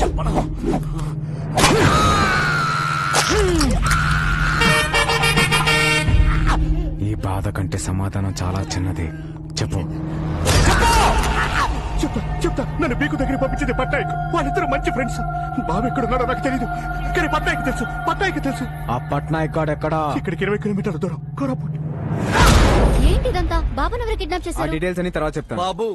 చెప్పను. ఈ బాధ కంటే సమాధానం చాలా చిన్నది. చెప్పు. చెప్తా. నన్ను బీకు దగ్గర పంపించింది పట్నాయక్. వాళ్ళిద్దరు మంచి ఫ్రెండ్స్. బాబు ఎక్కడున్నాడో నాకు తెలీదు, కానీ పట్నాయక్ తెలుసు. ఆ పట్నాయక్ గాడు ఎక్కడా? ఇక్కడికి 20 కిలోమీటర్ల దూరం, కోరాపుట్. ఏంటిదంతా? బాబుని ఎవరు కిడ్నాప్ ఆ చేశారు? డీటెయిల్స్ అని తర్వాత చెప్తాను. బాబు,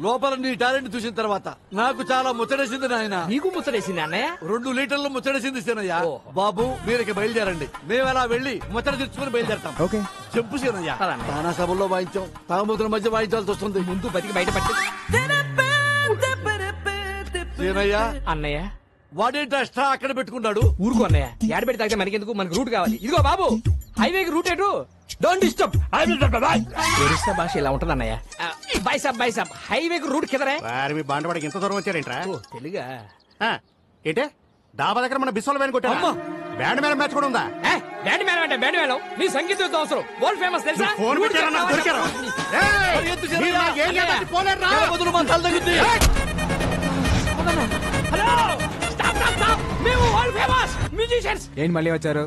లోపల నీ టాలెంట్ చూసిన తర్వాత నాకు చాలా ముచ్చటేసింది నాయన. నీకు ముచ్చటేసింది అన్నయ్య? 2 లీటర్లు ముచ్చటేసింది సీనయ్య. బాబు, మీరికి బయలుదేరండి. మేము అలా వెళ్లి ముచ్చట తెచ్చుకుని బయలుదేరతాం. ఓకే. చెప్పు సీనయ్య. పదండి. తానా సభల్లో వాయించాం, తాగుమతుల మధ్య వాయించాల్సి వస్తుంది. ముందు బతికి బయట పట్టి. సీనయ్య, అన్నయ్య వాడేంటి అష్టా అక్కడ పెట్టుకున్నాడు? ఊరుకో అన్నయ్య. యాడ్ పెట్టి తాగితే మనకెందుకు? మనకు రూట్ కావాలి. ఇదిగో బాబు, హైవేకి రూట్ ఎటు? Don't disturb. ఒరిస్సా భాష ఇలా ఉంటుంది అన్నయ్య. బై సాబ్ హైవేకి రూట్ కిదరే. మీ బాండవాడికి ఇంత దూరం వచ్చారేంట్రా? తెలుగా? ఏంటే డాబా దగ్గర మన బిస్సోల వ్యాన్ కొట్టా. అమ్మా! బ్యాండ్ మేళం మ్యాచ్ కూడా ఉందా? బ్యాండ్ మేళం అంటే బ్యాండ్ మేళం. నీ సంగీతం అవసరం. వరల్డ్ ఫేమస్ తెలుసా? ఫోన్ కొట్టారా? నాకు దొరికారా? పరిగెత్తు సీనయ్య. మీరు నా ఏరియా దాటి పోలేరురా? బదులు మా తల తగ్గుద్ది. Hello, stop. మేము వరల్డ్ ఫేమస్ మ్యూజిషియన్స్. ఏంటి మళ్ళీ వచ్చారు?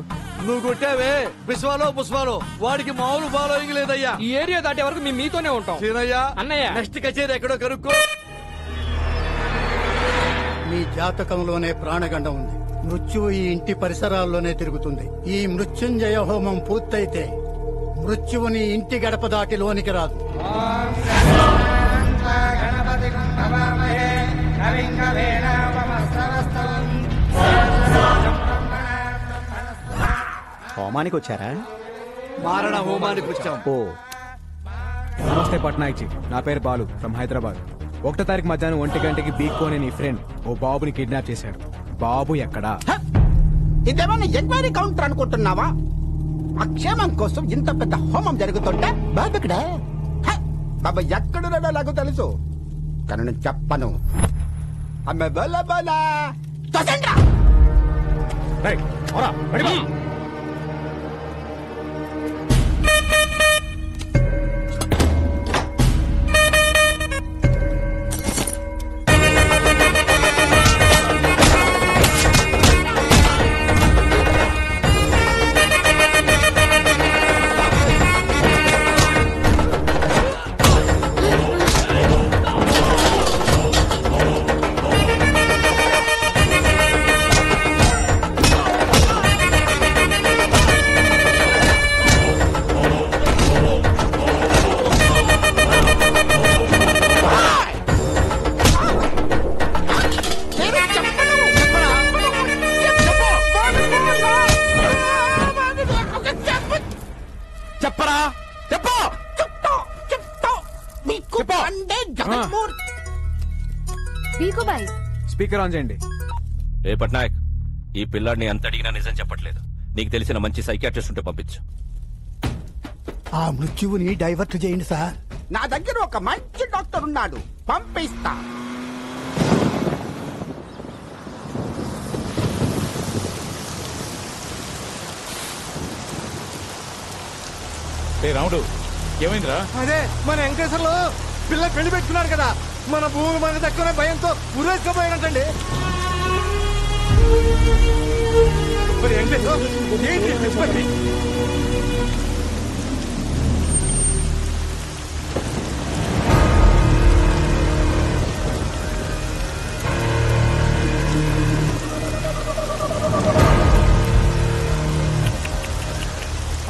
నువ్వు కొట్టావే బిస్వాలో పుష్పాలో, వాడికి మామూలు ఫాలోయింగ్ లేదయ్యా. ఈ ఏరియా దాటే వరకు మేము మీతోనే ఉంటాం. సీనయ్య, అన్నయ్య. నెక్స్ట్ కచేరీ ఎక్కడో కనుక్కో. మీ జాతకంలోనే ప్రాణగండం ఉంది. మృత్యువు ఈ ఇంటి పరిసరాల్లోనే తిరుగుతుంది. ఈ మృత్యుంజయ హోమం పూర్తయితే మృత్యువుని ఇంటి గడప దాటి లోనికి రాదు. హోమానికి వచ్చారా? మారణ హోమానికి వచ్చాం. ఓ, నమస్తే పట్నాయక్ జీ. నా పేరు బాలు ఫ్రమ్ హైదరాబాద్. 1వ తారీఖు మధ్యాహ్నం 1 గంటకి బీక్కో అనే నీ ఫ్రెండ్ ఓ బాబుని కిడ్నాప్ చేశాడు. బాబు ఎక్కడా? ఇదేమన్నా ఎంక్వైరీ కౌంటర్ అనుకుంటున్నావా? అక్షేమం కోసం ఇంత పెద్ద హోమం జరుగుతుంటే బాబు ఇక్కడే. బాబా ఎక్కడున్నాడో నాకు తెలుసు, కానీ నేను చెప్పను. అమ్మ బోలా బోలా తొసండ్రా. చెప్పరా, చెప్పు. పీకుబాయ్. స్పీకర్ ఆన్ చేయండి. ఏ పట్నాయక్, ఈ పిల్లాడిని ఎంత అడిగినా నిజం చెప్పట్లేదు. నీకు తెలిసిన మంచి సైకియాట్రిస్ట్ ఉంటే పంపించు. ఆ మృత్యువుని డైవర్ట్ చేయండి సార్. నా దగ్గర ఒక మంచి డాక్టర్ ఉన్నాడు, పంపిస్తా. రాముడు, ఏమైందిరా? అదే మన వెంకటేశ్వర్లో పిల్ల పెళ్లి పెట్టుకున్నాడు కదా, మన భూమి మనకు దక్కునే భయంతో ఉరేసుకోపోయాడంటండి. మరి వెంకటేశ్వర ఏంటి నిష్పత్తి?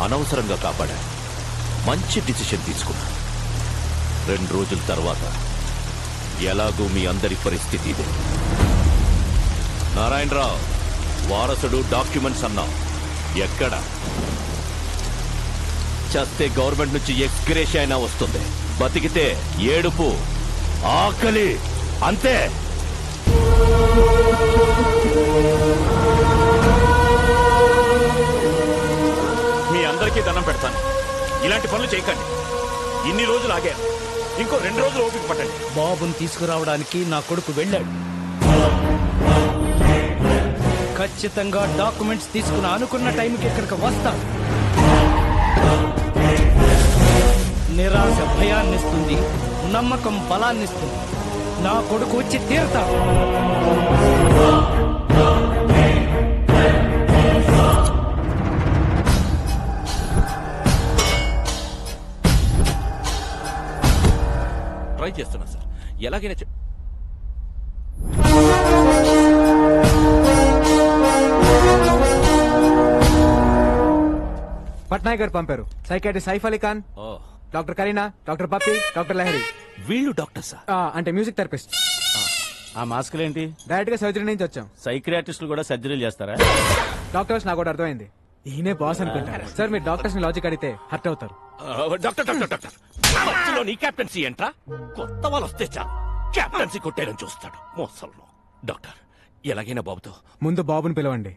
అనవసరంగా కాపాడా. మంచి డిసిషన్ తీసుకున్నా. 2 రోజుల తర్వాత ఎలాగూ మీ అందరి పరిస్థితి ఇదే. నారాయణరావు వారసుడు, డాక్యుమెంట్స్ అన్నావు, ఎక్కడ? చస్తే గవర్నమెంట్ నుంచి ఎక్స్గ్రేషియా అయినా వస్తుంది, బతికితే ఏడుపు, ఆకలి, అంతే. మీ అందరికీ దండం పెడతాను, ఇలాంటి పనులు చేయకండి. ఇన్ని రోజులు ఆగాను, ఇంకో 2 రోజులు ఓపిక పట్టండి. బాబుని తీసుకురావడానికి నా కొడుకు వెళ్ళాడు. ఖచ్చితంగా డాక్యుమెంట్స్ తీసుకుని అనుకున్న టైంకి ఇక్కడికి వస్తాడు. నిరాశ భయాన్నిస్తుంది, నమ్మకం బలాన్నిస్తుంది. నా కొడుకు వచ్చి తీరుతాడు. ట్రై చేస్తున్నా సార్, ఎలాగైనా పట్నాయక్ గారు పంపారు. Psychiatrist Saif Ali Khan, doctor Kareena, doctor Pappi, doctor Lahari. వీళ్ళు డాక్టర్ సార్? అంటే మ్యూజిక్ థెరపిస్ట్. ఆ మాస్కులు ఏంటి? డైరెక్ట్ గా సర్జరీ నుంచి వచ్చాం. సైక్రియాటిస్టులు కూడా సర్జరీలు చేస్తారా? డాక్టర్స్ నాకు కూడా అర్థమైంది, ఈయనే బాస్ అనుకుంటారు. సార్ మీరు డాక్టర్స్ ని లాజిక్ అడిగితే హర్ట్ అవుతారు. డాక్టర్ డాక్టర్ డాక్టర్ మధ్యలో నీ కెప్టెన్సీ ఏంట్రా? కొత్త వాళ్ళు వస్తే చాలు కెప్టెన్సీ కొట్టేయడం చూస్తాడు మోసంలో. డాక్టర్ ఎలాగైనా బాబుతో ముందు బాబుని పిలవండి.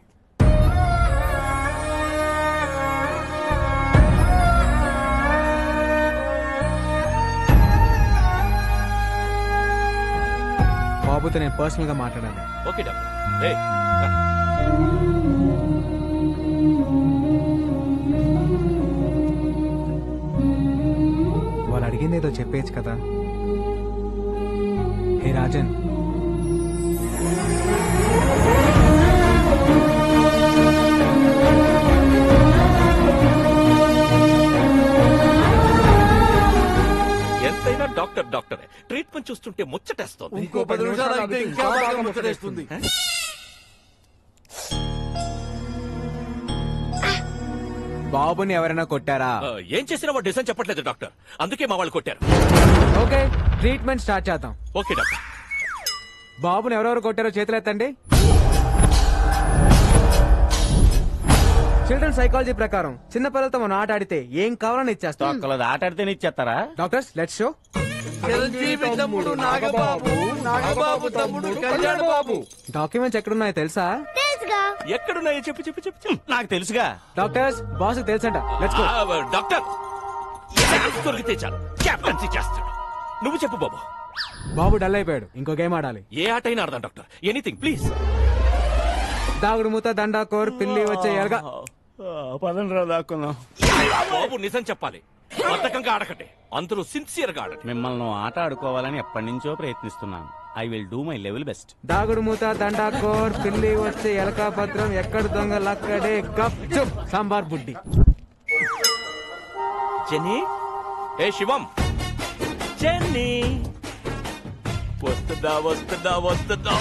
బాబుతో నేను పర్సనల్ గా మాట్లాడాలి. Okay doctor. రేయ్, రా. వాళ్ళు అడిగింది ఏదో చెప్పేయచ్చు కదా. హే రాజన్, ఎంతైనా డాక్టర్ డాక్టరే. ట్రీట్మెంట్ చూస్తుంటే ముచ్చటేస్తోంది. ఇంకో 10 నిమిషాలు అయితే ఇంకా బాగా ముచ్చటేస్తుంది. బాబుని ఎవరైనా కొట్టారా? ఏం చేసినా వాడు డిసైన్ చెప్పట్లేదు డాక్టర్, అందుకే మా వాళ్ళు కొట్టారు. ఓకే, ట్రీట్మెంట్ స్టార్ట్ చేద్దాం. Okay doctor. బాబుని ఎవరెవరు కొట్టారో చేతులు ఎత్తండి. చిల్డ్రన్ సైకాలజీ ప్రకారం చిన్న పిల్లలతో మనం ఆట ఆడితే ఏం కావాలని ఇచ్చేస్తాం. ఒక్కళ్ళది ఆట ఆడితేనే ఇచ్చేస్తారా? Doctors let's show. చిరంజీవి తమ్ముడు నాగబాబు, నాగబాబు తమ్ముడు కళ్యాణ్ బాబు. డాక్యుమెంట్స్ ఎక్కడున్నాయో తెలుసా? ఎక్కడున్నాయో చెప్పు చెప్పు చెప్పు. నాకు తెలుసుగా. డాక్టర్స్ బాస్ తెలుసంట. Let's go. డాక్టర్ దొరికితే చాలు కెప్టెన్సీ చేస్తాడు. నువ్వు చెప్పు బాబు. బాబు డల్ అయిపోయాడు, ఇంకో గేమ్ ఆడాలి. ఏ ఆట అయినా ఆడదాం డాక్టర్, ఎనీథింగ్ ప్లీజ్. దాగుడు మూత, దండా కోర్, పిల్లి వచ్చే ఎలగా. పదండి రా దాక్కున్నాం. బాబు నిజం చెప్పాలి, బద్ధకంగా ఆడకండి, అందులో సిన్సియర్ గా ఆడండి. మిమ్మల్ని ఆట ఆడుకోవాలని ఎప్పటి నుంచో ప్రయత్నిస్తున్నాను. I will do my level best. దాగుడు మూత, దండా కోర్, పిల్లి వచ్చే ఎలకా పత్రం, ఎక్కడ దొంగలక్కడే గప్ చుప్ సాంబార్ బుడ్డి. జెన్నీ, ఏ శివం, జెన్నీ వస్తుందా వస్తుందా వస్తుందా?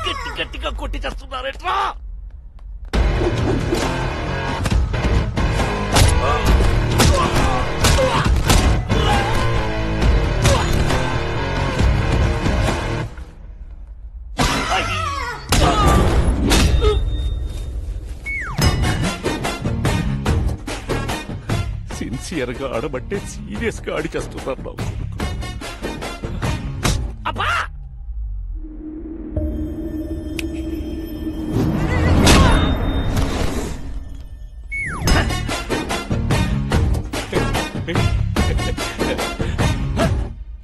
గట్టి గట్టిగా కొట్టి చేస్తున్నారేట్రా? సిన్సియర్ గా ఆడబట్టే సీరియస్ గా ఆడి చేస్తున్నారు. అబ్బా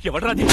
ఎవడ్రాది?